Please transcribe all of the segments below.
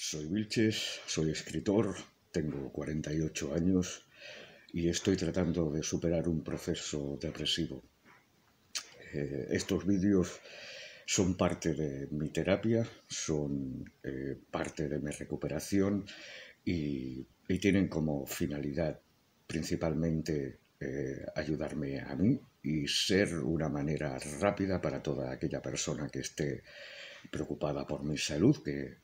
Soy Vilches, soy escritor, tengo 48 años y estoy tratando de superar un proceso depresivo. Estos vídeos son parte de mi terapia, son parte de mi recuperación y tienen como finalidad principalmente ayudarme a mí y ser una manera rápida para toda aquella persona que esté preocupada por mi salud, que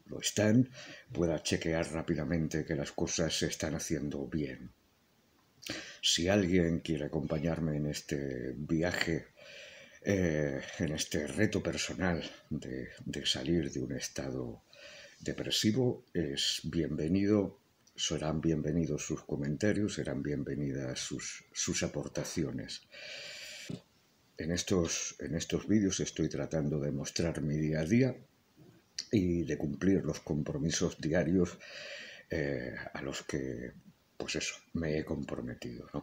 lo están, pueda chequear rápidamente que las cosas se están haciendo bien. Si alguien quiere acompañarme en este viaje, en este reto personal de salir de un estado depresivo, es bienvenido. Serán bienvenidos sus comentarios, serán bienvenidas sus aportaciones. En estos vídeos estoy tratando de mostrar mi día a día y de cumplir los compromisos diarios a los que, pues eso, me he comprometido, ¿no?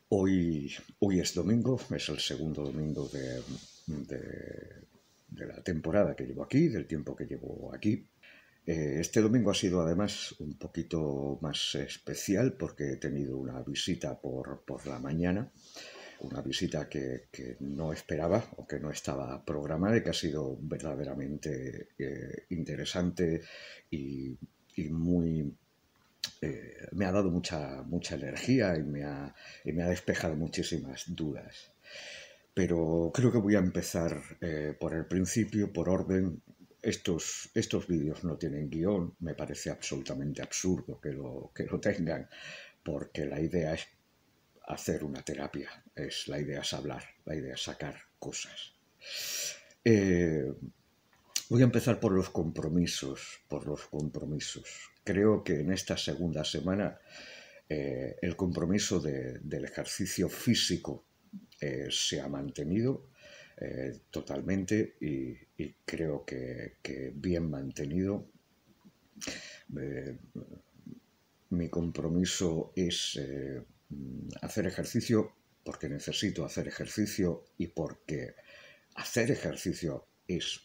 Hoy es domingo, es el segundo domingo de la temporada que llevo aquí, del tiempo que llevo aquí. Este domingo ha sido además un poquito más especial porque he tenido una visita por la mañana, una visita que no esperaba o que no estaba programada y que ha sido verdaderamente interesante y muy... me ha dado mucha energía y me ha despejado muchísimas dudas. Pero creo que voy a empezar por el principio, por orden. Estos vídeos no tienen guión, me parece absolutamente absurdo que lo tengan, porque la idea es hacer una terapia, la idea es hablar, la idea es sacar cosas. Voy a empezar por los compromisos, Creo que en esta segunda semana el compromiso del ejercicio físico se ha mantenido totalmente y creo que bien mantenido. Mi compromiso es hacer ejercicio porque necesito hacer ejercicio y porque hacer ejercicio es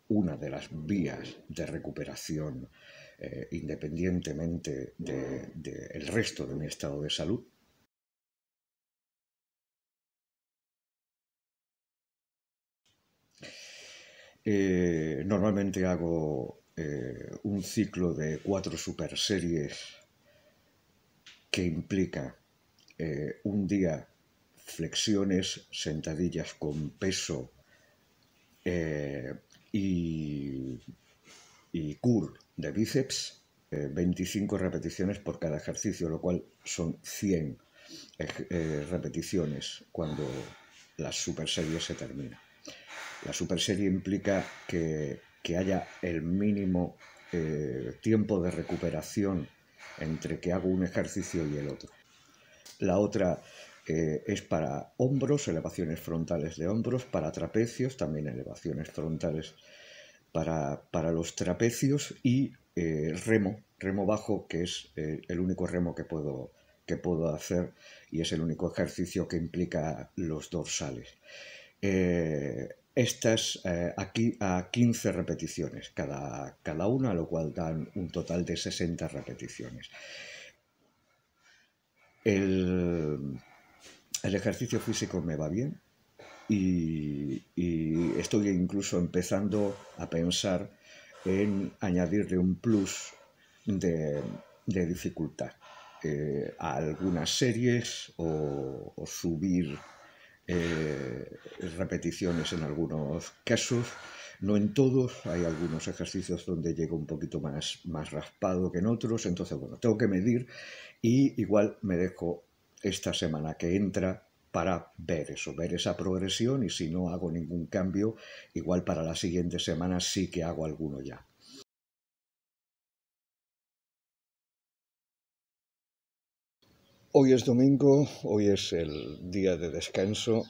una de las vías de recuperación independientemente del resto de mi estado de salud. Normalmente hago un ciclo de 4 superseries que implica un día flexiones, sentadillas con peso y curl de bíceps, 25 repeticiones por cada ejercicio, lo cual son 100 repeticiones cuando la superserie se termina. La superserie implica que haya el mínimo tiempo de recuperación entre que hago un ejercicio y el otro. La otra es para hombros, elevaciones frontales de hombros, para trapecios, también elevaciones frontales para los trapecios y remo bajo, que es el único remo que puedo hacer y es el único ejercicio que implica los dorsales. Estas aquí a 15 repeticiones cada una, lo cual dan un total de 60 repeticiones. El ejercicio físico me va bien y estoy incluso empezando a pensar en añadirle un plus de dificultad a algunas series o subir repeticiones en algunos casos, no en todos. Hay algunos ejercicios donde llego un poquito más raspado que en otros, entonces bueno, tengo que medir y igual me dejo esta semana que entra para ver esa progresión, y si no hago ningún cambio, igual para la siguiente semana sí que hago alguno ya. Hoy es domingo, hoy es el día de descanso.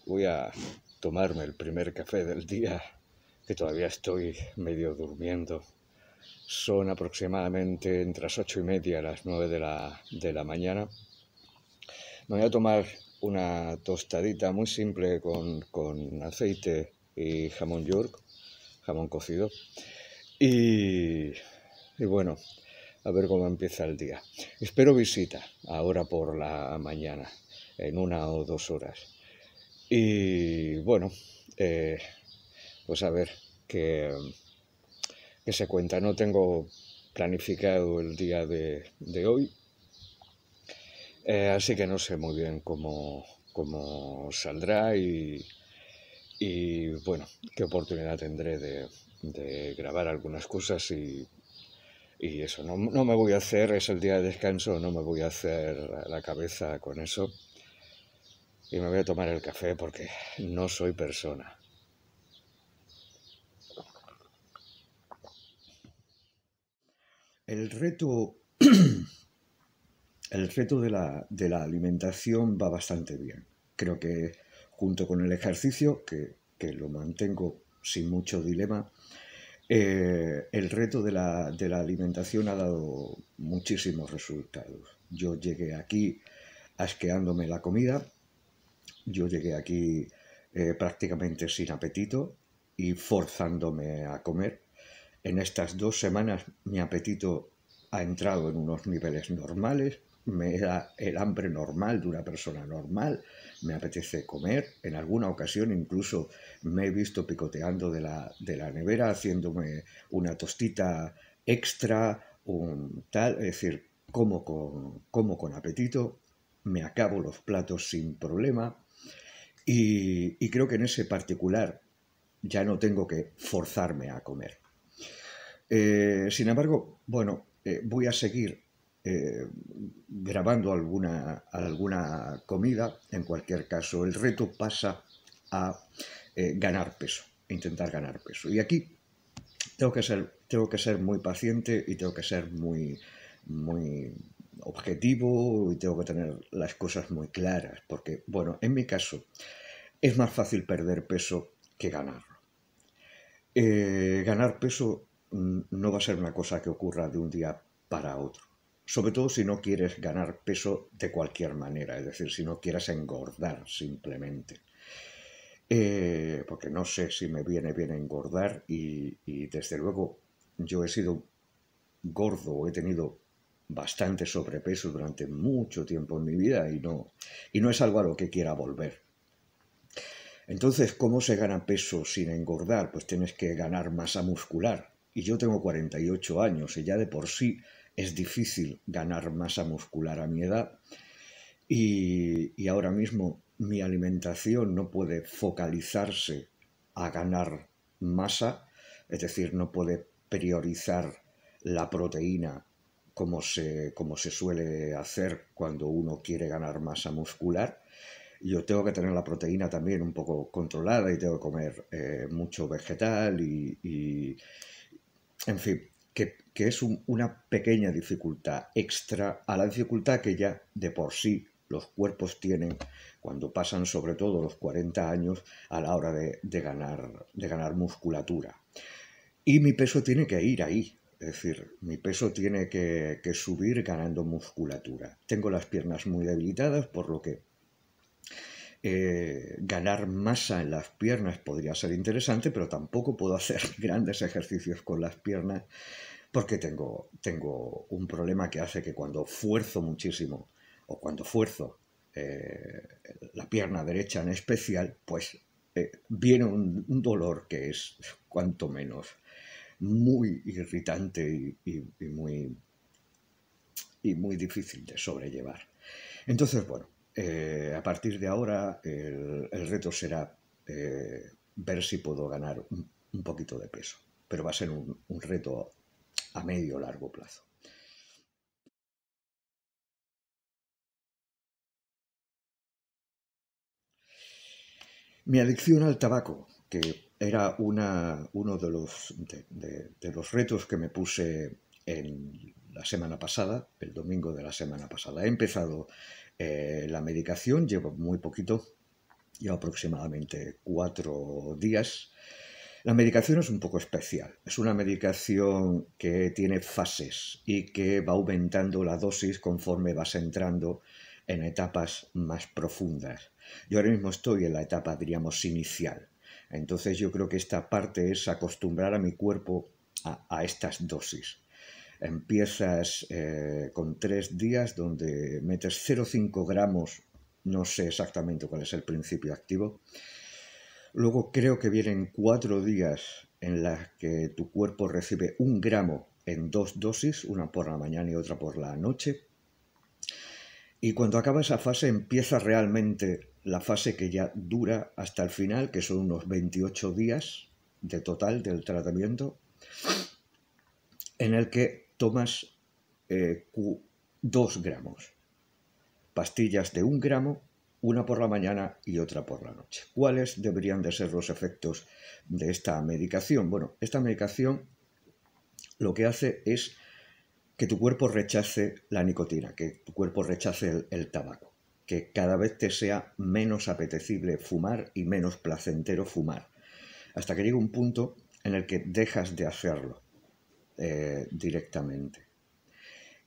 Voy a tomarme el primer café del día, que todavía estoy medio durmiendo. Son aproximadamente entre las 8:30 y las 9 de la mañana. Me voy a tomar una tostadita muy simple con aceite y jamón York, jamón cocido. Y bueno, a ver cómo empieza el día. Espero visita ahora por la mañana, en 1 o 2 horas. Y bueno, eh, pues a ver qué se cuenta. No tengo planificado el día de hoy, así que no sé muy bien cómo saldrá y bueno, qué oportunidad tendré de grabar algunas cosas y eso. No me voy a hacer, es el día de descanso, no me voy a hacer la cabeza con eso y me voy a tomar el café porque no soy persona. El reto, el reto de la alimentación va bastante bien. Creo que junto con el ejercicio, que lo mantengo sin mucho dilema, el reto de la alimentación ha dado muchísimos resultados. Yo llegué aquí asqueándome la comida, yo llegué aquí prácticamente sin apetito y forzándome a comer. En estas 2 semanas mi apetito ha entrado en unos niveles normales, me da el hambre normal de una persona normal, me apetece comer, en alguna ocasión incluso me he visto picoteando de la nevera, haciéndome una tostita extra, un tal, es decir, como con apetito, me acabo los platos sin problema y creo que en ese particular ya no tengo que forzarme a comer. Sin embargo, bueno, voy a seguir grabando alguna comida. En cualquier caso, el reto pasa a ganar peso, intentar ganar peso. Y aquí tengo que ser muy paciente y tengo que ser muy objetivo y tengo que tener las cosas muy claras. Porque, bueno, en mi caso, es más fácil perder peso que ganarlo. Ganar peso no va a ser una cosa que ocurra de un día para otro. Sobre todo si no quieres ganar peso de cualquier manera, es decir, si no quieres engordar simplemente. Porque no sé si me viene bien engordar y desde luego yo he sido gordo, he tenido bastante sobrepeso durante mucho tiempo en mi vida y no es algo a lo que quiera volver. Entonces, ¿cómo se gana peso sin engordar? Pues tienes que ganar masa muscular. Y yo tengo 48 años y ya de por sí es difícil ganar masa muscular a mi edad. Y ahora mismo mi alimentación no puede focalizarse a ganar masa, es decir, no puede priorizar la proteína como se suele hacer cuando uno quiere ganar masa muscular. Yo tengo que tener la proteína también un poco controlada y tengo que comer mucho vegetal en fin, que es una pequeña dificultad extra a la dificultad que ya de por sí los cuerpos tienen cuando pasan sobre todo los 40 años a la hora de ganar musculatura. Y mi peso tiene que ir ahí, es decir, mi peso tiene que subir ganando musculatura. Tengo las piernas muy debilitadas, por lo que ganar masa en las piernas podría ser interesante, pero tampoco puedo hacer grandes ejercicios con las piernas porque tengo un problema que hace que cuando fuerzo muchísimo o cuando fuerzo la pierna derecha en especial, pues viene un dolor que es cuanto menos muy irritante y muy difícil de sobrellevar. Entonces, bueno, a partir de ahora el reto será ver si puedo ganar un poquito de peso, pero va a ser un reto a medio o largo plazo. Mi adicción al tabaco, que era uno de los retos que me puse en la semana pasada, el domingo de la semana pasada. He empezado la medicación, llevo muy poquito, llevo aproximadamente 4 días. La medicación es un poco especial. Es una medicación que tiene fases y que va aumentando la dosis conforme vas entrando en etapas más profundas. Yo ahora mismo estoy en la etapa, diríamos, inicial. Entonces yo creo que esta parte es acostumbrar a mi cuerpo a estas dosis. Empiezas con 3 días donde metes 0,5 gramos, no sé exactamente cuál es el principio activo. Luego creo que vienen 4 días en las que tu cuerpo recibe 1 gramo en 2 dosis, una por la mañana y otra por la noche. Y cuando acaba esa fase empieza realmente la fase que ya dura hasta el final, que son unos 28 días de total del tratamiento, en el que tomas 2 gramos. Pastillas de 1 gramo, una por la mañana y otra por la noche. ¿Cuáles deberían de ser los efectos de esta medicación? Bueno, esta medicación lo que hace es que tu cuerpo rechace la nicotina, que tu cuerpo rechace el tabaco, que cada vez te sea menos apetecible fumar y menos placentero fumar, hasta que llegue un punto en el que dejas de hacerlo directamente.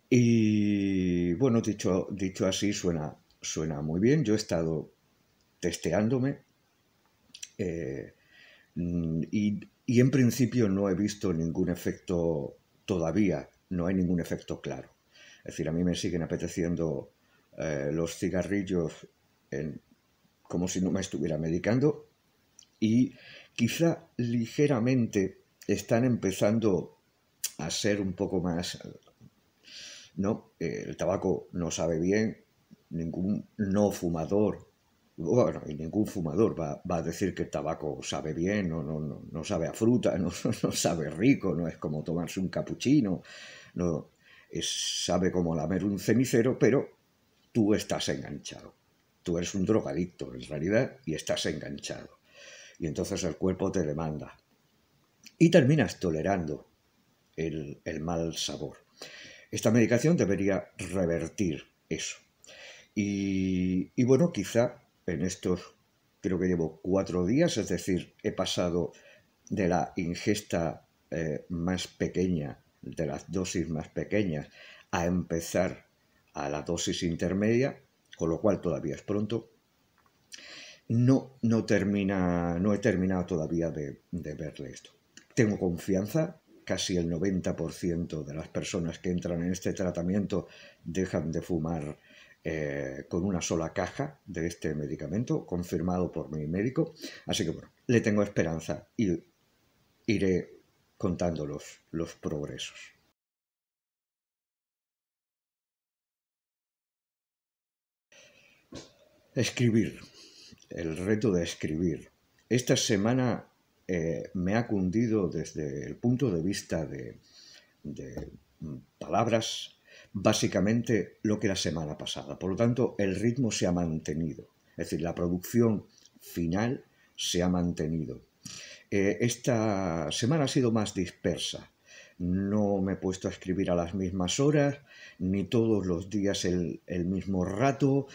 Y bueno, dicho así suena muy bien. Yo he estado testeándome y en principio no he visto ningún efecto todavía, no hay ningún efecto claro. Es decir, a mí me siguen apeteciendo los cigarrillos como si no me estuviera medicando, y quizá ligeramente están empezando a ser un poco más... No, el tabaco no sabe bien, ningún no fumador, bueno, y ningún fumador va a decir que el tabaco sabe bien, no sabe a fruta, no sabe rico, no es como tomarse un capuchino, no, sabe como lamer un cenicero, pero tú estás enganchado. Tú eres un drogadicto, en realidad, y estás enganchado. Y entonces el cuerpo te demanda. Y terminas tolerando el mal sabor. Esta medicación debería revertir eso. Y bueno, quizá en estos, creo que llevo 4 días, es decir, he pasado de la ingesta más pequeña, de las dosis más pequeñas, a empezar a la dosis intermedia, con lo cual todavía es pronto. No he terminado todavía de verle esto. Tengo confianza. Casi el 90% de las personas que entran en este tratamiento dejan de fumar con una sola caja de este medicamento, confirmado por mi médico. Así que bueno, le tengo esperanza y iré contando los progresos. Escribir. El reto de escribir. Esta semana me ha cundido desde el punto de vista de palabras, básicamente lo que la semana pasada. Por lo tanto, el ritmo se ha mantenido. Es decir, la producción final se ha mantenido. Esta semana ha sido más dispersa. No me he puesto a escribir a las mismas horas, ni todos los días el mismo rato.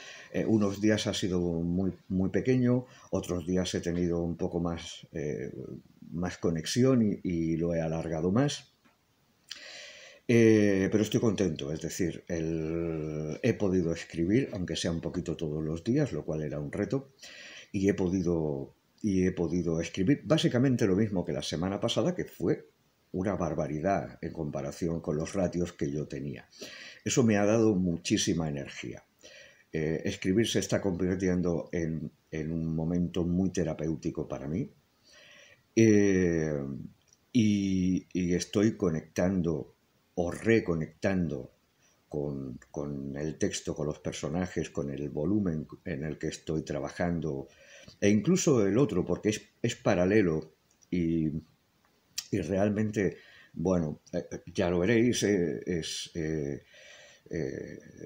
Unos días ha sido muy pequeño, otros días he tenido un poco más conexión y lo he alargado más. Pero estoy contento, es decir, he podido escribir, aunque sea un poquito todos los días, lo cual era un reto, y he podido escribir básicamente lo mismo que la semana pasada, que fue una barbaridad en comparación con los ratios que yo tenía. Eso me ha dado muchísima energía. Escribir se está convirtiendo en un momento muy terapéutico para mí, y estoy conectando o reconectando con el texto, con los personajes, con el volumen en el que estoy trabajando, e incluso el otro, porque es paralelo y realmente, bueno, ya lo veréis,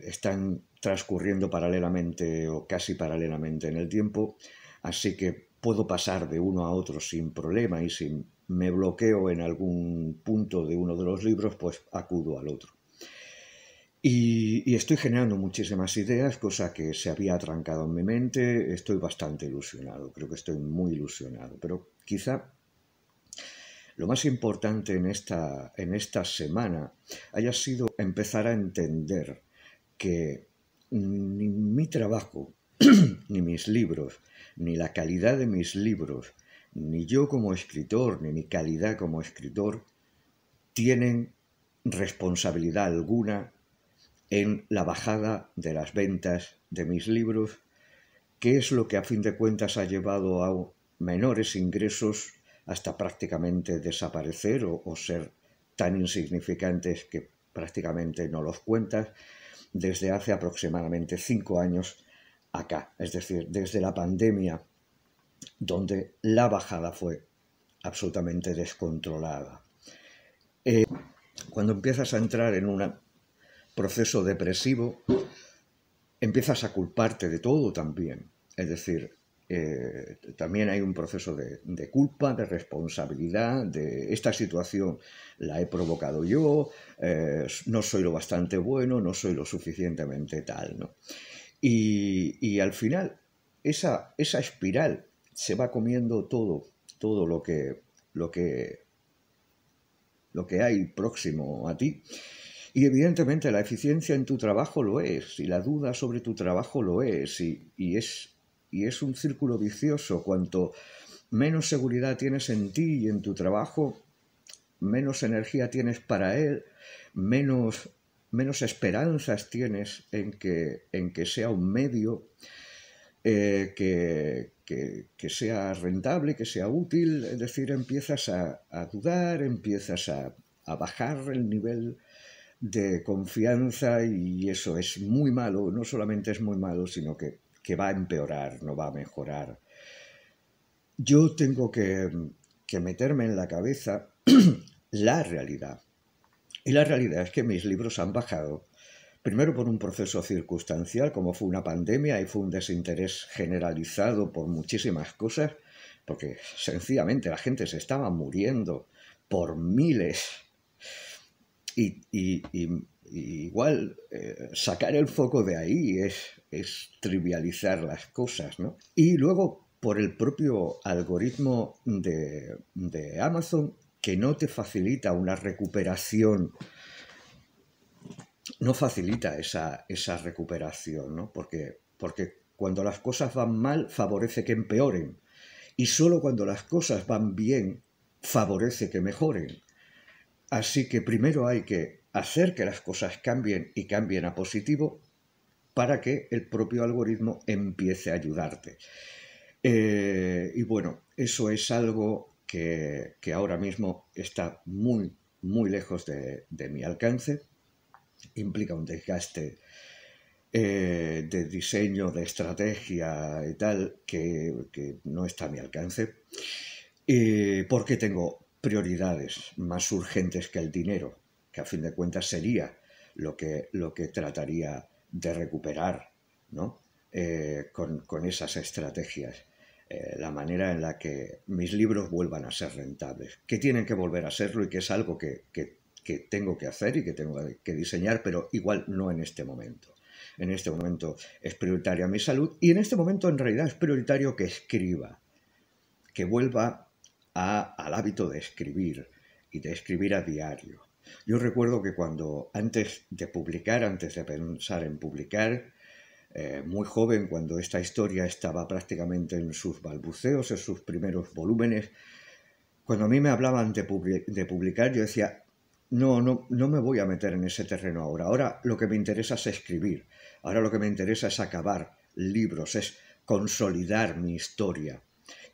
están transcurriendo paralelamente o casi paralelamente en el tiempo, así que puedo pasar de uno a otro sin problema, y si me bloqueo en algún punto de uno de los libros, pues acudo al otro. Y estoy generando muchísimas ideas, cosa que se había atrancado en mi mente. Estoy bastante ilusionado, creo que estoy muy ilusionado, pero quizá lo más importante en esta semana haya sido empezar a entender que ni mi trabajo, ni mis libros, ni la calidad de mis libros, ni yo como escritor, ni mi calidad como escritor, tienen responsabilidad alguna en la bajada de las ventas de mis libros, que es lo que a fin de cuentas ha llevado a menores ingresos hasta prácticamente desaparecer o ser tan insignificantes que prácticamente no los cuentas desde hace aproximadamente 5 años acá, es decir, desde la pandemia, donde la bajada fue absolutamente descontrolada. Cuando empiezas a entrar en un proceso depresivo, empiezas a culparte de todo también. Es decir, también hay un proceso de culpa, de responsabilidad, de esta situación la he provocado yo, no soy lo bastante bueno, no soy lo suficientemente tal, ¿no? Y al final esa espiral se va comiendo todo lo que hay próximo a ti. Y evidentemente la eficiencia en tu trabajo lo es, y la duda sobre tu trabajo lo es, y es un círculo vicioso. Cuanto menos seguridad tienes en ti y en tu trabajo, menos energía tienes para él, menos esperanzas tienes en que sea un medio que sea rentable, que sea útil. Es decir, empiezas a dudar, empiezas a bajar el nivel de confianza, y eso es muy malo. No solamente es muy malo, sino que va a empeorar, no va a mejorar. Yo tengo que meterme en la cabeza la realidad. Y la realidad es que mis libros han bajado, primero por un proceso circunstancial, como fue una pandemia, y fue un desinterés generalizado por muchísimas cosas, porque sencillamente la gente se estaba muriendo por miles. Y igual sacar el foco de ahí es trivializar las cosas, ¿no? Y luego por el propio algoritmo de Amazon, que no te facilita una recuperación, no facilita esa recuperación, ¿no? Porque cuando las cosas van mal favorece que empeoren, y solo cuando las cosas van bien favorece que mejoren. Así que primero hay que hacer que las cosas cambien, y cambien a positivo, para que el propio algoritmo empiece a ayudarte. Y bueno, eso es algo que ahora mismo está muy, muy lejos de mi alcance. Implica un desgaste de diseño, de estrategia y tal, que no está a mi alcance, porque tengo prioridades más urgentes que el dinero, que a fin de cuentas sería lo que trataría de recuperar, ¿no? Con esas estrategias. La manera en la que mis libros vuelvan a ser rentables, que tienen que volver a serlo, y que es algo que tengo que hacer y que tengo que diseñar, pero igual no en este momento. En este momento es prioritaria mi salud, y en este momento en realidad es prioritario que escriba, que vuelva al hábito de escribir, y de escribir a diario. Yo recuerdo que cuando antes de pensar en publicar, muy joven, cuando esta historia estaba prácticamente en sus balbuceos, en sus primeros volúmenes, cuando a mí me hablaban de publicar, yo decía, no me voy a meter en ese terreno ahora. Ahora lo que me interesa es escribir. Ahora lo que me interesa es acabar libros, es consolidar mi historia.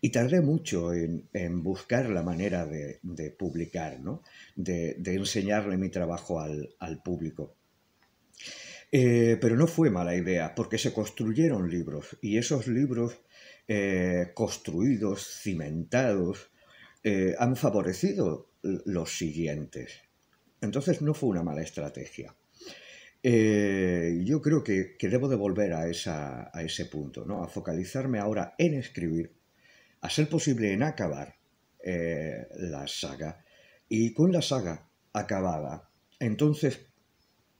Y tardé mucho en buscar la manera de publicar, ¿no? De enseñarle mi trabajo al público. Pero no fue mala idea, porque se construyeron libros, y esos libros construidos, cimentados, han favorecido los siguientes. Entonces no fue una mala estrategia. Yo creo que debo de volver a ese punto, ¿no? A focalizarme ahora en escribir, a ser posible en acabar la saga, y con la saga acabada, entonces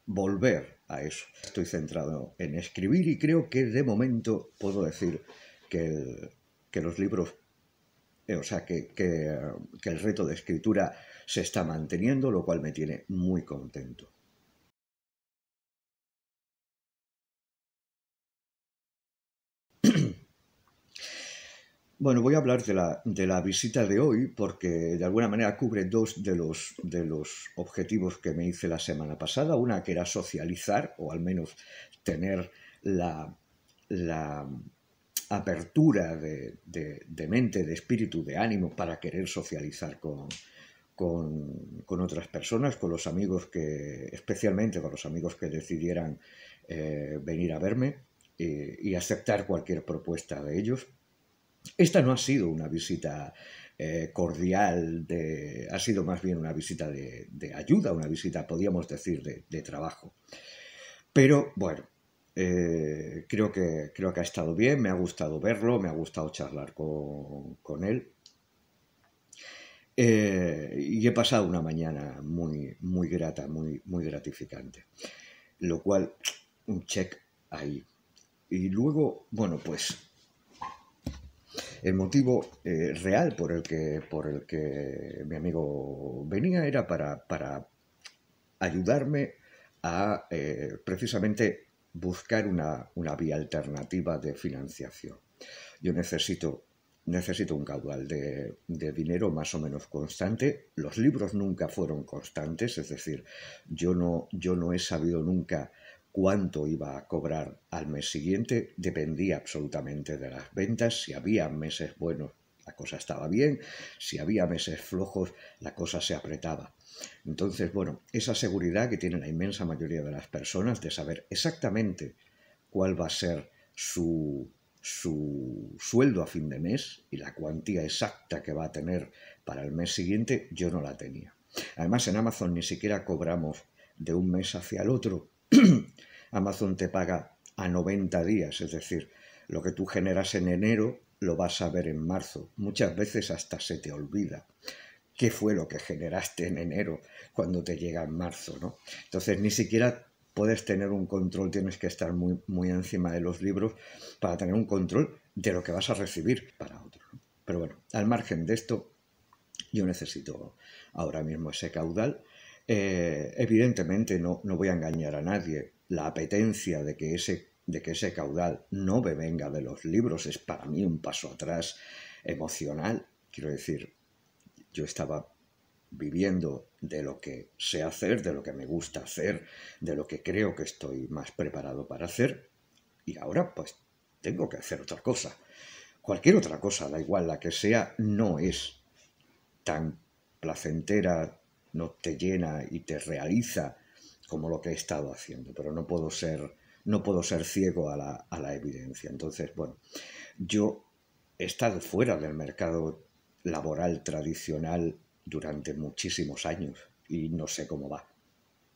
volver a eso. Estoy centrado en escribir, y creo que de momento puedo decir que los libros, o sea, que el reto de escritura se está manteniendo, lo cual me tiene muy contento. Bueno, voy a hablar de la visita de hoy porque de alguna manera cubre dos de los objetivos que me hice la semana pasada. Una que era socializar o al menos tener la apertura de mente, de espíritu, de ánimo para querer socializar con otras personas, con los amigos que, especialmente con los amigos que decidieran venir a verme y aceptar cualquier propuesta de ellos. Esta no ha sido una visita cordial, ha sido más bien una visita de ayuda, una visita, podríamos decir, de trabajo. Pero bueno, creo que ha estado bien, me ha gustado verlo, me ha gustado charlar con él. Y he pasado una mañana muy grata, muy gratificante. Lo cual, un check ahí. Y luego, bueno, pues el motivo real por el que mi amigo venía era para ayudarme a precisamente buscar una vía alternativa de financiación. Yo necesito un caudal de dinero más o menos constante. Los libros nunca fueron constantes, es decir, yo no he sabido nunca cuánto iba a cobrar al mes siguiente, dependía absolutamente de las ventas. Si había meses buenos, la cosa estaba bien, si había meses flojos, la cosa se apretaba. Entonces, bueno, esa seguridad que tiene la inmensa mayoría de las personas de saber exactamente cuál va a ser su sueldo a fin de mes y la cuantía exacta que va a tener para el mes siguiente, yo no la tenía. Además, en Amazon ni siquiera cobramos de un mes hacia el otro. Amazon te paga a 90 días, es decir, lo que tú generas en enero lo vas a ver en marzo. Muchas veces hasta se te olvida qué fue lo que generaste en enero cuando te llega en marzo, ¿no? Entonces ni siquiera puedes tener un control, tienes que estar muy encima de los libros para tener un control de lo que vas a recibir para otros, ¿no? Pero bueno, al margen de esto, yo necesito ahora mismo ese caudal. Evidentemente no voy a engañar a nadie. La apetencia de que ese caudal no me venga de los libros es para mí un paso atrás emocional. Quiero decir, yo estaba viviendo de lo que sé hacer, de lo que me gusta hacer, de lo que creo que estoy más preparado para hacer, y ahora pues tengo que hacer otra cosa. Cualquier otra cosa, da igual la que sea, no es tan placentera, no te llena y te realiza como lo que he estado haciendo, pero no puedo ser ciego a la evidencia. Entonces, bueno, yo he estado fuera del mercado laboral tradicional durante muchísimos años y no sé cómo va.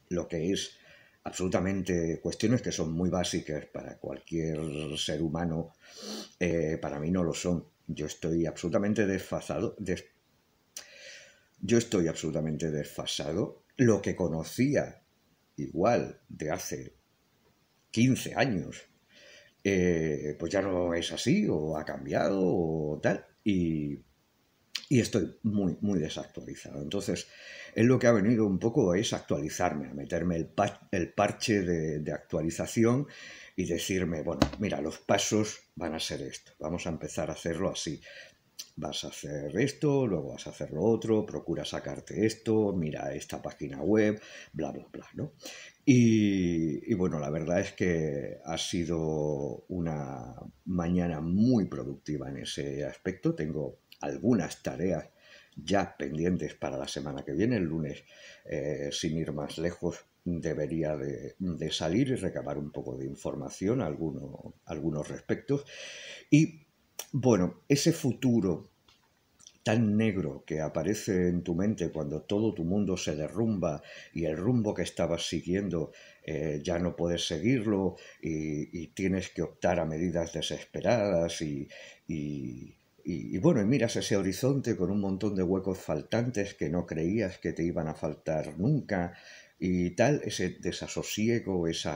Lo que es absolutamente cuestiones que son muy básicas para cualquier ser humano, para mí no lo son. Yo estoy absolutamente desfasado. Lo que conocía igual de hace 15 años, pues ya no es así, o ha cambiado, o tal, y estoy muy desactualizado. Entonces, él lo que ha venido un poco es actualizarme, a meterme el parche de actualización y decirme, bueno, mira, los pasos van a ser esto, vamos a empezar a hacerlo así. Vas a hacer esto, luego vas a hacer lo otro, procura sacarte esto, mira esta página web, bla, bla, bla, ¿no? Y bueno, la verdad es que ha sido una mañana muy productiva en ese aspecto. Tengo algunas tareas ya pendientes para la semana que viene. El lunes, sin ir más lejos, debería de salir y recabar un poco de información a algunos respectos. Y bueno, ese futuro tan negro que aparece en tu mente cuando todo tu mundo se derrumba y el rumbo que estabas siguiendo ya no puedes seguirlo y tienes que optar a medidas desesperadas y bueno, y miras ese horizonte con un montón de huecos faltantes que no creías que te iban a faltar nunca y tal, ese desasosiego, ese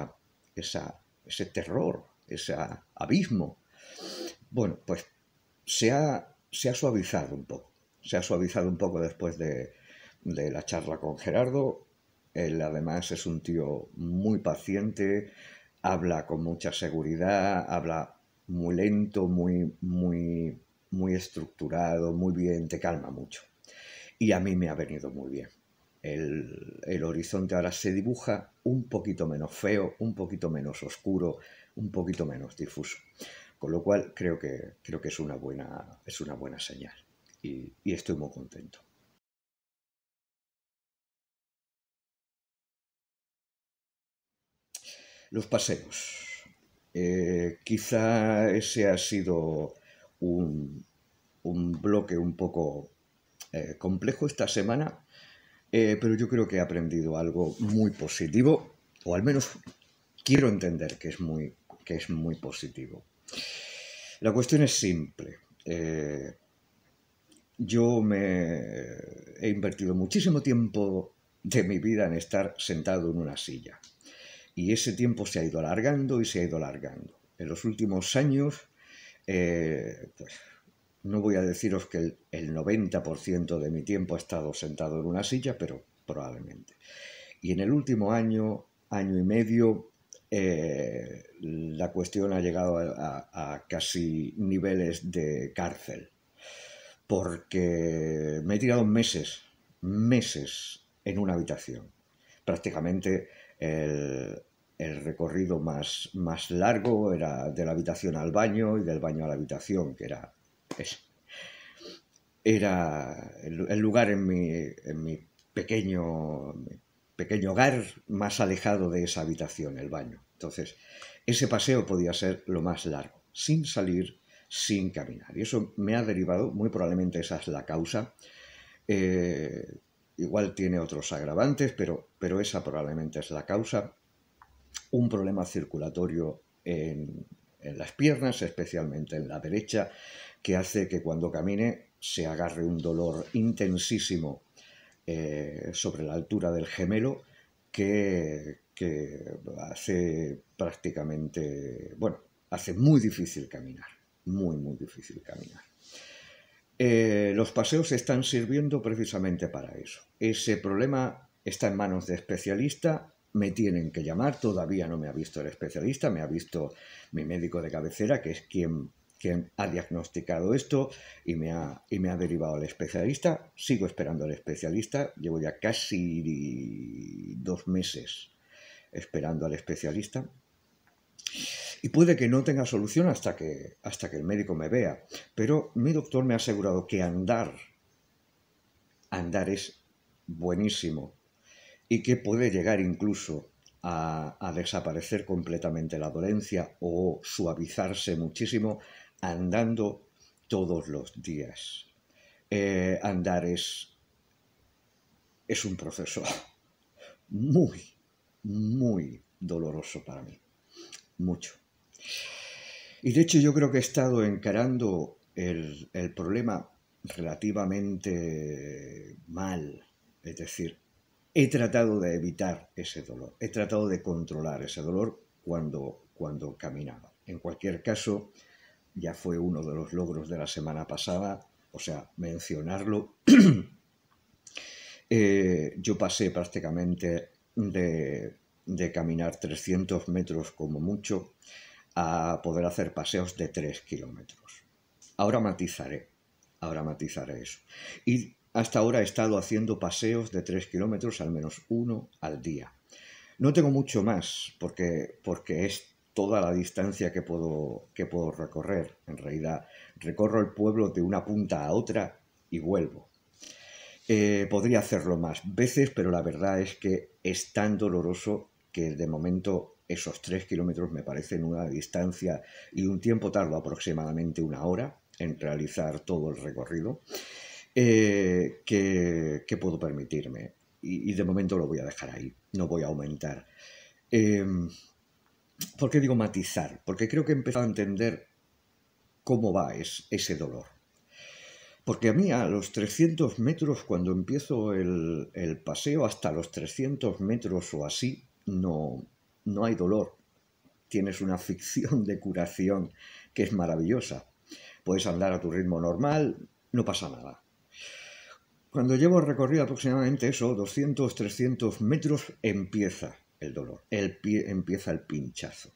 terror, ese abismo. Bueno, pues se ha suavizado un poco. Se ha suavizado un poco después de la charla con Gerardo. Él además es un tío muy paciente, habla con mucha seguridad, habla muy lento, muy muy estructurado, muy bien, te calma mucho. Y a mí me ha venido muy bien. El horizonte ahora se dibuja un poquito menos feo, un poquito menos oscuro, un poquito menos difuso. Con lo cual creo que es una buena señal y estoy muy contento. Los paseos. Quizá ese ha sido un bloque un poco complejo esta semana, pero yo creo que he aprendido algo muy positivo, o al menos quiero entender que es muy positivo. La cuestión es simple. Yo he invertido muchísimo tiempo de mi vida en estar sentado en una silla. Y ese tiempo se ha ido alargando y se ha ido alargando. En los últimos años, pues no voy a deciros que el 90% de mi tiempo ha estado sentado en una silla, pero probablemente. Y en el último año y medio, la cuestión ha llegado a casi niveles de cárcel. Porque me he tirado meses en una habitación. Prácticamente el recorrido más largo era de la habitación al baño y del baño a la habitación, que era el lugar en mi pequeño hogar más alejado de esa habitación, el baño. Entonces, ese paseo podía ser lo más largo, sin salir, sin caminar. Y eso me ha derivado, muy probablemente esa es la causa. Igual tiene otros agravantes, pero esa probablemente es la causa. Un problema circulatorio en las piernas, especialmente en la derecha, que hace que cuando camine se agarre un dolor intensísimo sobre la altura del gemelo que hace prácticamente, hace muy difícil caminar, muy difícil caminar. Los paseos están sirviendo precisamente para eso. Ese problema está en manos de especialista, me tienen que llamar, todavía no me ha visto el especialista, me ha visto mi médico de cabecera, que es quien ha diagnosticado esto y me ha derivado al especialista. Sigo esperando al especialista, llevo ya casi 2 meses esperando al especialista. Y puede que no tenga solución hasta que el médico me vea. Pero mi doctor me ha asegurado que andar es buenísimo y que puede llegar incluso a desaparecer completamente la dolencia o suavizarse muchísimo andando todos los días. Andar es un proceso muy doloroso para mí. Mucho. Y de hecho yo creo que he estado encarando el problema relativamente mal. Es decir, he tratado de evitar ese dolor, he tratado de controlar ese dolor cuando caminaba. En cualquier caso, ya fue uno de los logros de la semana pasada, o sea, mencionarlo. Yo pasé prácticamente de caminar 300 metros como mucho a poder hacer paseos de 3 kilómetros. Ahora matizaré eso. Y hasta ahora he estado haciendo paseos de 3 kilómetros, al menos uno al día. No tengo mucho más, porque es toda la distancia que puedo recorrer. En realidad, recorro el pueblo de una punta a otra y vuelvo. Podría hacerlo más veces, pero la verdad es que es tan doloroso que de momento esos 3 kilómetros me parecen una distancia y un tiempo tardo aproximadamente 1 hora en realizar todo el recorrido que puedo permitirme. Y de momento lo voy a dejar ahí, no voy a aumentar. ¿Por qué digo matizar? Porque creo que he empezado a entender cómo va ese dolor. Porque a mí a los 300 metros, cuando empiezo el paseo, hasta los 300 metros o así, no hay dolor. Tienes una ficción de curación que es maravillosa. Puedes andar a tu ritmo normal, no pasa nada. Cuando llevo recorrido aproximadamente eso, 200, 300 metros, empieza el dolor, empieza el pinchazo.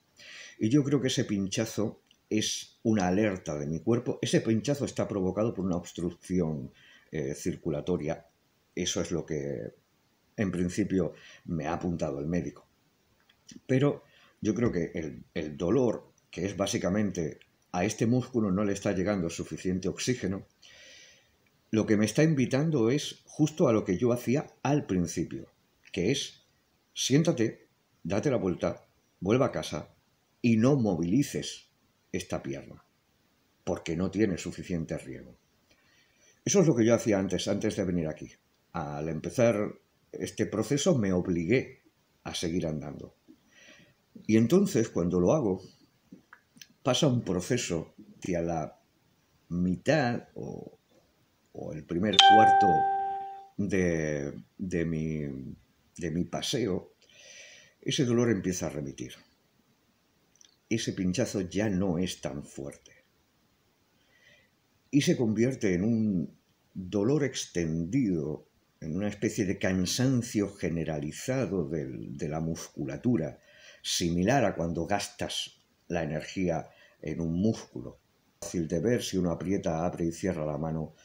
Y yo creo que ese pinchazo es una alerta de mi cuerpo. Ese pinchazo está provocado por una obstrucción circulatoria. Eso es lo que en principio me ha apuntado el médico. Pero yo creo que el dolor, que es básicamente a este músculo no le está llegando suficiente oxígeno, lo que me está invitando es justo a lo que yo hacía al principio, que es siéntate, date la vuelta, vuelve a casa y no movilices esta pierna, porque no tiene suficiente riego. Eso es lo que yo hacía antes de venir aquí. Al empezar este proceso me obligué a seguir andando. Y entonces, cuando lo hago, pasa un proceso hacia la mitad o el primer cuarto de mi paseo, ese dolor empieza a remitir. Ese pinchazo ya no es tan fuerte. Y se convierte en un dolor extendido, en una especie de cansancio generalizado de la musculatura, similar a cuando gastas la energía en un músculo. Es fácil de ver si uno aprieta, abre y cierra la mano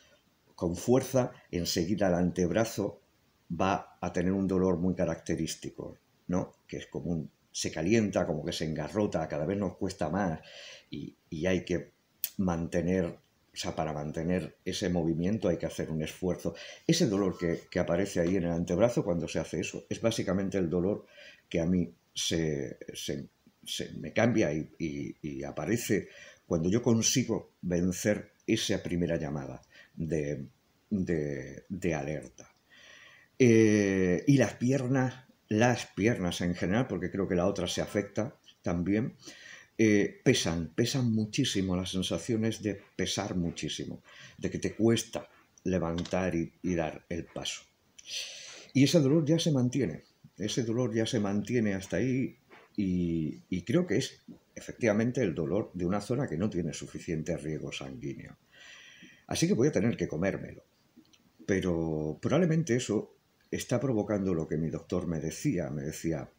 con fuerza, enseguida el antebrazo va a tener un dolor muy característico, ¿no? Que es como se calienta, como que se engarrota, cada vez nos cuesta más y hay que mantener, o sea, para mantener ese movimiento hay que hacer un esfuerzo. Ese dolor que aparece ahí en el antebrazo cuando se hace eso es básicamente el dolor que a mí se me cambia y aparece cuando yo consigo vencer esa primera llamada de alerta. Y las piernas en general, porque creo que la otra se afecta también, pesan muchísimo, las sensaciones de pesar muchísimo, de que te cuesta levantar y dar el paso. Y ese dolor ya se mantiene hasta ahí y creo que es efectivamente el dolor de una zona que no tiene suficiente riego sanguíneo. Así que voy a tener que comérmelo. Pero probablemente eso está provocando lo que mi doctor me decía. Me decía,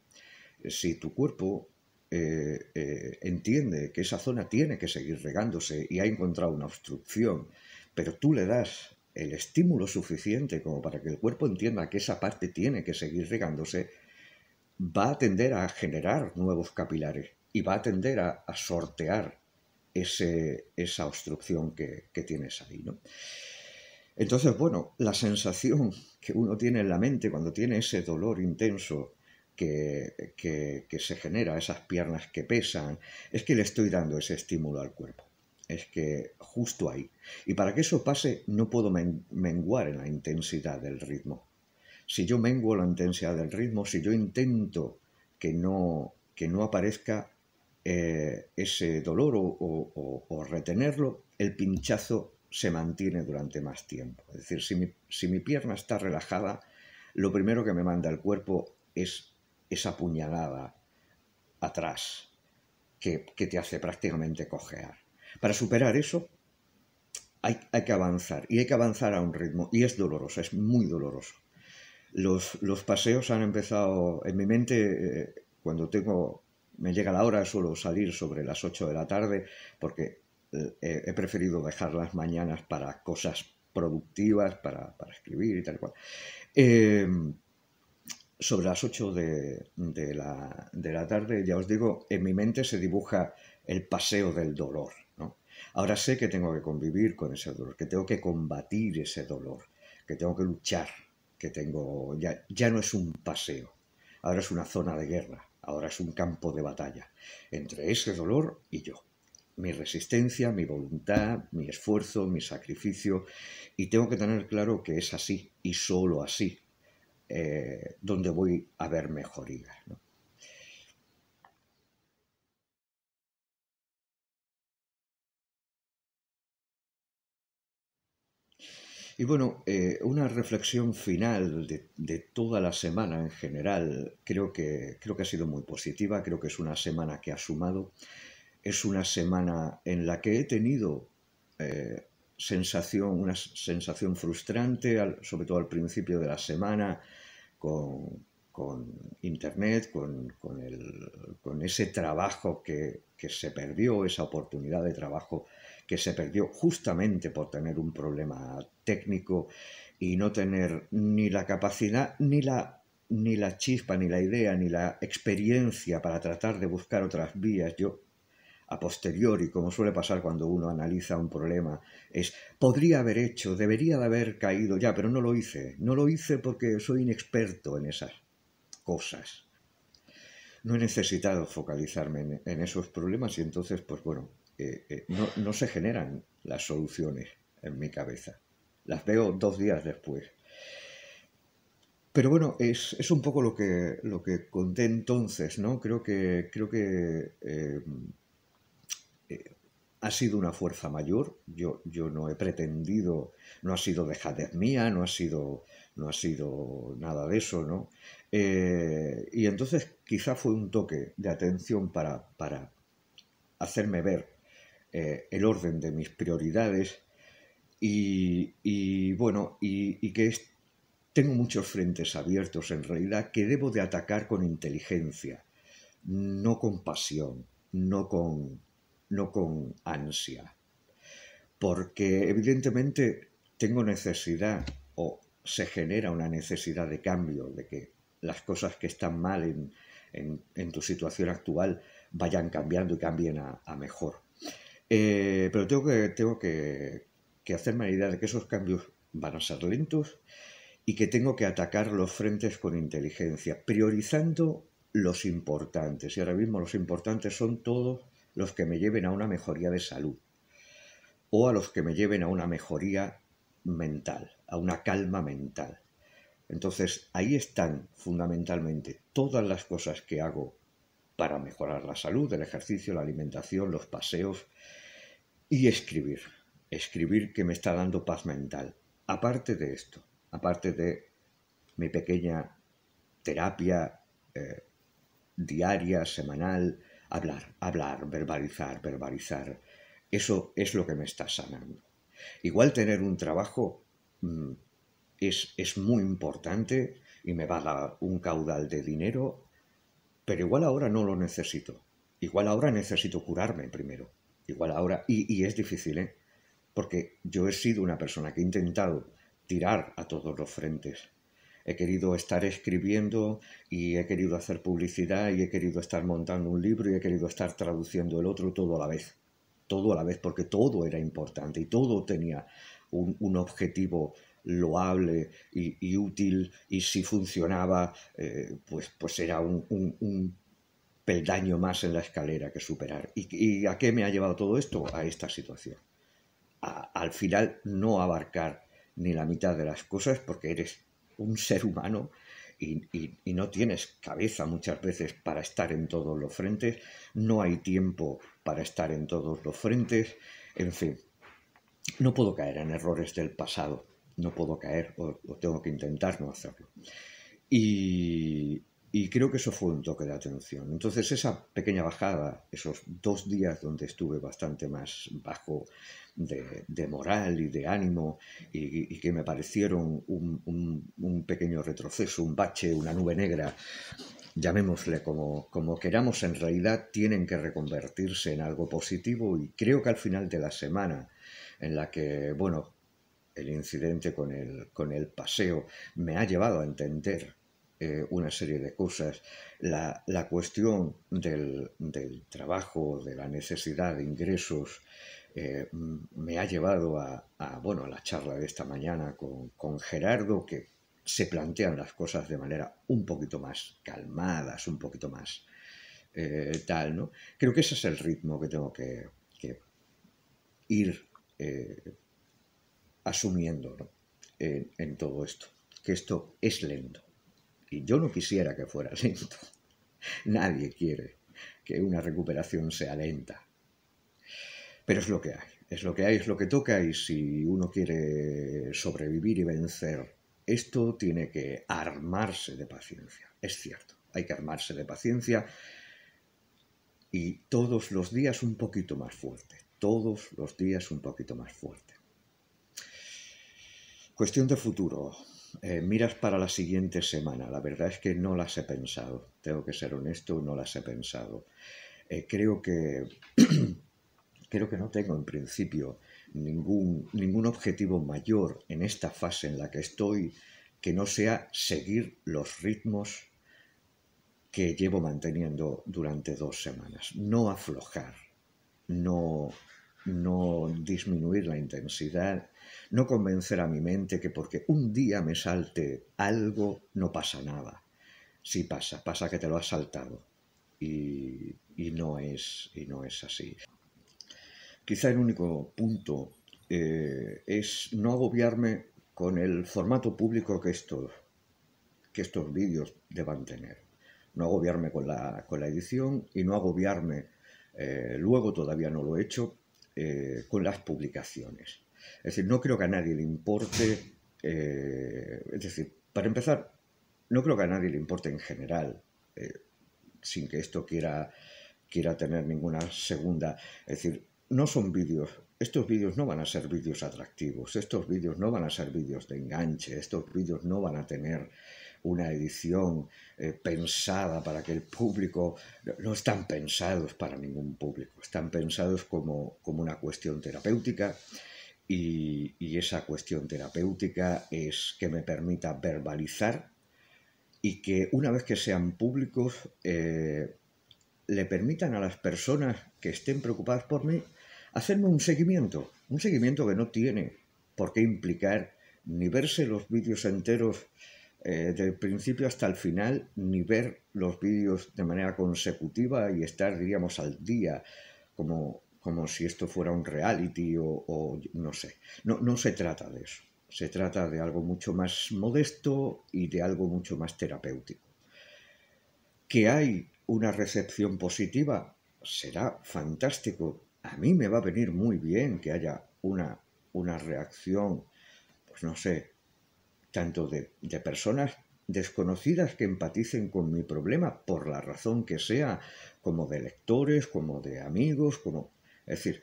si tu cuerpo entiende que esa zona tiene que seguir regándose y ha encontrado una obstrucción, pero tú le das el estímulo suficiente como para que el cuerpo entienda que esa parte tiene que seguir regándose, va a tender a generar nuevos capilares y va a tender a sortear esa obstrucción que tienes ahí, ¿no? Entonces, bueno, la sensación que uno tiene en la mente cuando tiene ese dolor intenso que se genera, esas piernas que pesan, es que le estoy dando ese estímulo al cuerpo. Es que justo ahí. Y para que eso pase, no puedo menguar en la intensidad del ritmo. Si yo menguo la intensidad del ritmo, si yo intento que no aparezca ese dolor o retenerlo, el pinchazo se mantiene durante más tiempo. Es decir, si mi pierna está relajada, lo primero que me manda el cuerpo es esa puñalada atrás que te hace prácticamente cojear. Para superar eso hay que avanzar, y hay que avanzar a un ritmo, y es doloroso, es muy doloroso. Los paseos han empezado en mi mente cuando me llega la hora, suelo salir sobre las 8 de la tarde porque he preferido dejar las mañanas para cosas productivas, para escribir y tal cual. Sobre las 8 de la tarde, ya os digo, en mi mente se dibuja el paseo del dolor, ¿no? Ahora sé que tengo que convivir con ese dolor, que tengo que combatir ese dolor, que tengo que luchar, que ya no es un paseo, ahora es una zona de guerra, ahora es un campo de batalla entre ese dolor y yo. Mi resistencia, mi voluntad, mi esfuerzo, mi sacrificio, y tengo que tener claro que es así y solo así donde voy a ver mejoría, ¿no? Y bueno, una reflexión final de toda la semana en general, creo que ha sido muy positiva, creo que es una semana que ha sumado, es una semana en la que he tenido una sensación frustrante, sobre todo al principio de la semana, con Internet, con ese trabajo que se perdió, esa oportunidad de trabajo que se perdió justamente por tener un problema técnico y no tener ni la capacidad, ni la chispa, ni la idea, ni la experiencia para tratar de buscar otras vías. Yo, a posteriori, como suele pasar cuando uno analiza un problema, podría haber hecho, debería de haber caído ya, pero no lo hice. No lo hice porque soy inexperto en esas cosas. No he necesitado focalizarme en esos problemas y entonces, pues bueno, no se generan las soluciones en mi cabeza. Las veo 2 días después. Pero bueno, es un poco lo que conté entonces, ¿no? Creo que ha sido una fuerza mayor. Yo no he pretendido, no ha sido dejadez mía, no ha sido nada de eso, ¿no? Y entonces quizá fue un toque de atención para hacerme ver el orden de mis prioridades y bueno, y que tengo muchos frentes abiertos en realidad que debo de atacar con inteligencia, no con pasión, no con ansia, porque evidentemente tengo necesidad o se genera una necesidad de cambio, de que las cosas que están mal en tu situación actual vayan cambiando y cambien a mejor. Pero tengo que hacerme la idea de que esos cambios van a ser lentos y que tengo que atacar los frentes con inteligencia, priorizando los importantes. Y ahora mismo los importantes son todos los que me lleven a una mejoría de salud o a los que me lleven a una mejoría mental, a una calma mental. Entonces, ahí están fundamentalmente todas las cosas que hago para mejorar la salud, el ejercicio, la alimentación, los paseos y escribir. Escribir que me está dando paz mental. Aparte de esto, aparte de mi pequeña terapia diaria, semanal, hablar, verbalizar. Eso es lo que me está sanando. Igual tener un trabajo es muy importante y me va a dar un caudal de dinero, pero igual ahora no lo necesito. Igual ahora necesito curarme primero. Igual ahora, y es difícil, ¿eh? Porque yo he sido una persona que he intentado tirar a todos los frentes. He querido estar escribiendo y he querido hacer publicidad y he querido estar montando un libro y he querido estar traduciendo el otro todo a la vez. Todo a la vez, porque todo era importante y todo tenía un objetivo loable y útil, y si funcionaba, pues era un peldaño más en la escalera que superar. ¿Y a qué me ha llevado todo esto? A esta situación. Al final no abarcar ni la mitad de las cosas porque eres un ser humano y no tienes cabeza muchas veces para estar en todos los frentes, no hay tiempo para estar en todos los frentes, en fin, no puedo caer en errores del pasado, no puedo caer o tengo que intentar no hacerlo. Y creo que eso fue un toque de atención. Entonces esa pequeña bajada, esos 2 días donde estuve bastante más bajo de moral y de ánimo y que me parecieron un pequeño retroceso, un bache, una nube negra, llamémosle como queramos, en realidad tienen que reconvertirse en algo positivo y creo que al final de la semana en la que, bueno, el incidente con el paseo me ha llevado a entender una serie de cosas. La cuestión del trabajo, de la necesidad de ingresos, me ha llevado a la charla de esta mañana con Gerardo, que se plantean las cosas de manera un poquito más calmadas, un poquito más tal, ¿no? Creo que ese es el ritmo que tengo que ir asumiendo, ¿no? en todo esto, que esto es lento. Y yo no quisiera que fuera lento. Nadie quiere que una recuperación sea lenta. Pero es lo que hay, es lo que hay, es lo que toca, y si uno quiere sobrevivir y vencer esto, tiene que armarse de paciencia. Es cierto, hay que armarse de paciencia y todos los días un poquito más fuerte. Todos los días un poquito más fuerte. Cuestión de futuro. miras para la siguiente semana. La verdad es que no las he pensado. Tengo que ser honesto, no las he pensado. Creo que no tengo en principio ningún objetivo mayor en esta fase en la que estoy que no sea seguir los ritmos que llevo manteniendo durante 2 semanas. No aflojar, no disminuir la intensidad, no convencer a mi mente que porque un día me salte algo no pasa nada. Sí pasa que te lo has saltado y no es así. Quizá el único punto es no agobiarme con el formato público que estos vídeos deban tener. No agobiarme con la edición y no agobiarme, luego todavía no lo he hecho, con las publicaciones. Es decir, no creo que a nadie le importe, es decir, para empezar, no creo que a nadie le importe en general, sin que esto quiera tener ninguna segunda. Es decir, no son vídeos, estos vídeos no van a ser vídeos atractivos, estos vídeos no van a ser vídeos de enganche, estos vídeos no van a tener una edición pensada para que el público, no están pensados para ningún público, están pensados como una cuestión terapéutica y esa cuestión terapéutica es que me permita verbalizar y que una vez que sean públicos le permitan a las personas que estén preocupadas por mí hacerme un seguimiento que no tiene por qué implicar ni verse los vídeos enteros del principio hasta el final, ni ver los vídeos de manera consecutiva y estar, diríamos, al día, como si esto fuera un reality o no sé. No se trata de eso. Se trata de algo mucho más modesto y de algo mucho más terapéutico. ¿Que hay una recepción positiva? Será fantástico. A mí me va a venir muy bien que haya una reacción, pues no sé, tanto de personas desconocidas que empaticen con mi problema por la razón que sea, como de lectores, como de amigos, es decir,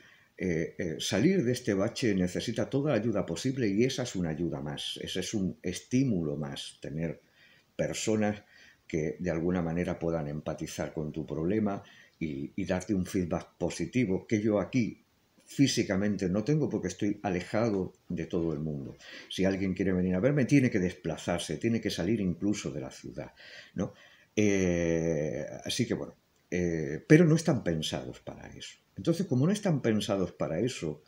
salir de este bache necesita toda la ayuda posible y esa es una ayuda más, ese es un estímulo más, tener personas que de alguna manera puedan empatizar con tu problema y darte un feedback positivo, que yo aquí físicamente no tengo porque estoy alejado de todo el mundo. Si alguien quiere venir a verme, tiene que desplazarse, tiene que salir incluso de la ciudad, ¿no? Así que bueno, pero no están pensados para eso. Entonces, como no están pensados para eso,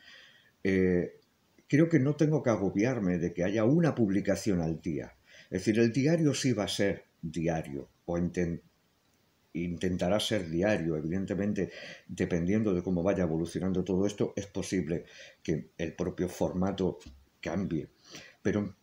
creo que no tengo que agobiarme de que haya una publicación al día. Es decir, el diario sí va a ser diario, o intentará ser diario. Evidentemente, dependiendo de cómo vaya evolucionando todo esto, es posible que el propio formato cambie. Pero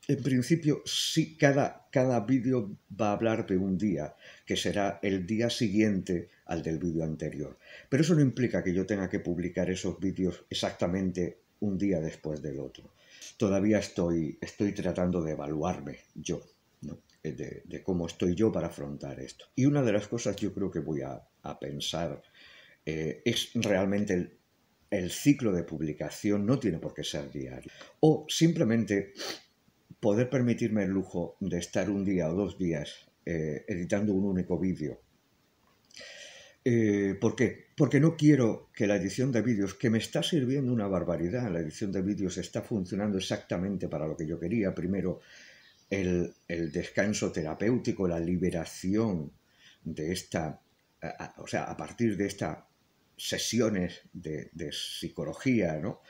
en principio sí, cada vídeo va a hablar de un día, que será el día siguiente al del vídeo anterior. Pero eso no implica que yo tenga que publicar esos vídeos exactamente un día después del otro. Todavía estoy tratando de evaluarme yo, ¿no? De cómo estoy yo para afrontar esto. Y una de las cosas yo creo que voy a pensar es realmente el ciclo de publicación no tiene por qué ser diario. O simplemente poder permitirme el lujo de estar un día o 2 días editando un único vídeo. ¿Por qué? Porque no quiero que la edición de vídeos, que me está sirviendo una barbaridad, la edición de vídeos está funcionando exactamente para lo que yo quería. Primero, el descanso terapéutico, la liberación de esta, o sea, a partir de estas sesiones de psicología, ¿no?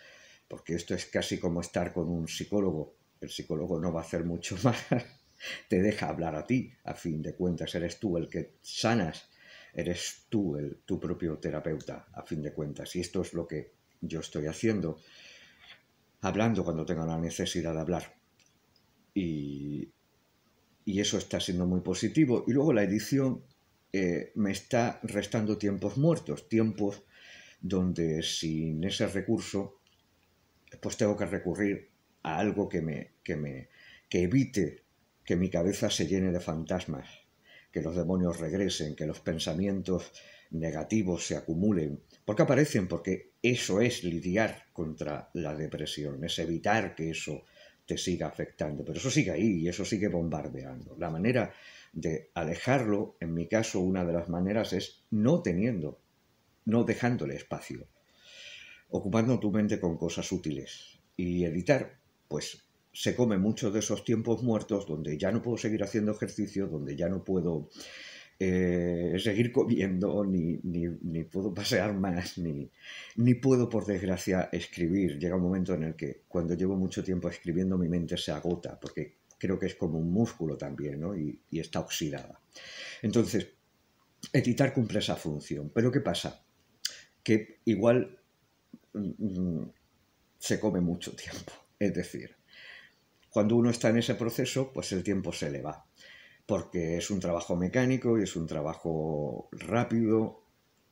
Porque esto es casi como estar con un psicólogo. El psicólogo no va a hacer mucho más, te deja hablar a ti, a fin de cuentas eres tú el que sanas, eres tú tu propio terapeuta, a fin de cuentas. Y esto es lo que yo estoy haciendo, hablando cuando tenga la necesidad de hablar. Y eso está siendo muy positivo. Y luego la edición me está restando tiempos muertos, tiempos donde sin ese recurso pues tengo que recurrir a algo que evite que mi cabeza se llene de fantasmas, que los demonios regresen, que los pensamientos negativos se acumulen. ¿Por qué aparecen? Porque eso es lidiar contra la depresión, es evitar que eso te siga afectando, pero eso sigue ahí y eso sigue bombardeando. La manera de alejarlo, en mi caso, una de las maneras es no dejándole espacio, ocupando tu mente con cosas útiles. Y editar, pues se come muchos de esos tiempos muertos donde ya no puedo seguir haciendo ejercicio, donde ya no puedo seguir comiendo, ni puedo pasear más, ni puedo, por desgracia, escribir. Llega un momento en el que cuando llevo mucho tiempo escribiendo mi mente se agota, porque creo que es como un músculo también, ¿no? Y está oxidada. Entonces, editar cumple esa función. Pero ¿qué pasa? Que igual se come mucho tiempo. Es decir, cuando uno está en ese proceso, pues el tiempo se le va, porque es un trabajo mecánico y es un trabajo rápido,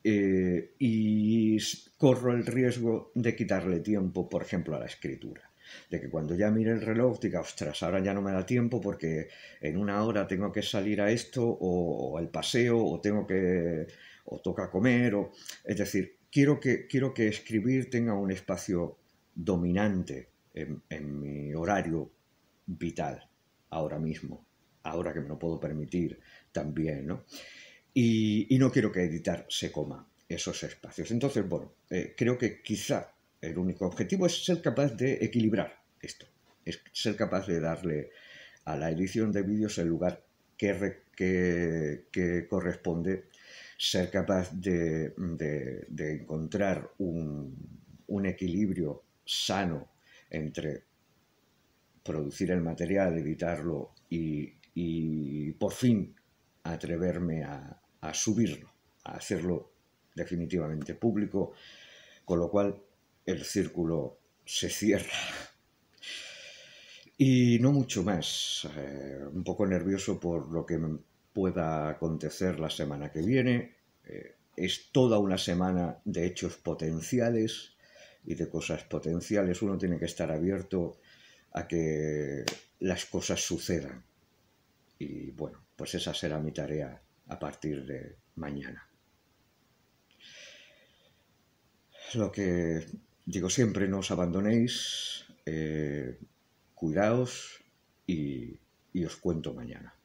y corro el riesgo de quitarle tiempo, por ejemplo, a la escritura. De que cuando ya mire el reloj diga, ostras, ahora ya no me da tiempo porque en una hora tengo que salir a esto, o al paseo, o toca comer, es decir, quiero que escribir tenga un espacio dominante en mi horario vital ahora mismo, ahora que me lo puedo permitir también, ¿no? Y no quiero que editar se coma esos espacios. Entonces, bueno, creo que quizá el único objetivo es ser capaz de equilibrar esto, es ser capaz de darle a la edición de vídeos el lugar que corresponde, ser capaz de encontrar un equilibrio sano entre producir el material, editarlo y por fin atreverme a subirlo, a hacerlo definitivamente público, con lo cual el círculo se cierra. Y no mucho más, un poco nervioso por lo que pueda acontecer la semana que viene. Es toda una semana de hechos potenciales y de cosas potenciales. Uno tiene que estar abierto a que las cosas sucedan. Y bueno, pues esa será mi tarea a partir de mañana. Lo que digo siempre, no os abandonéis, cuidaos y os cuento mañana.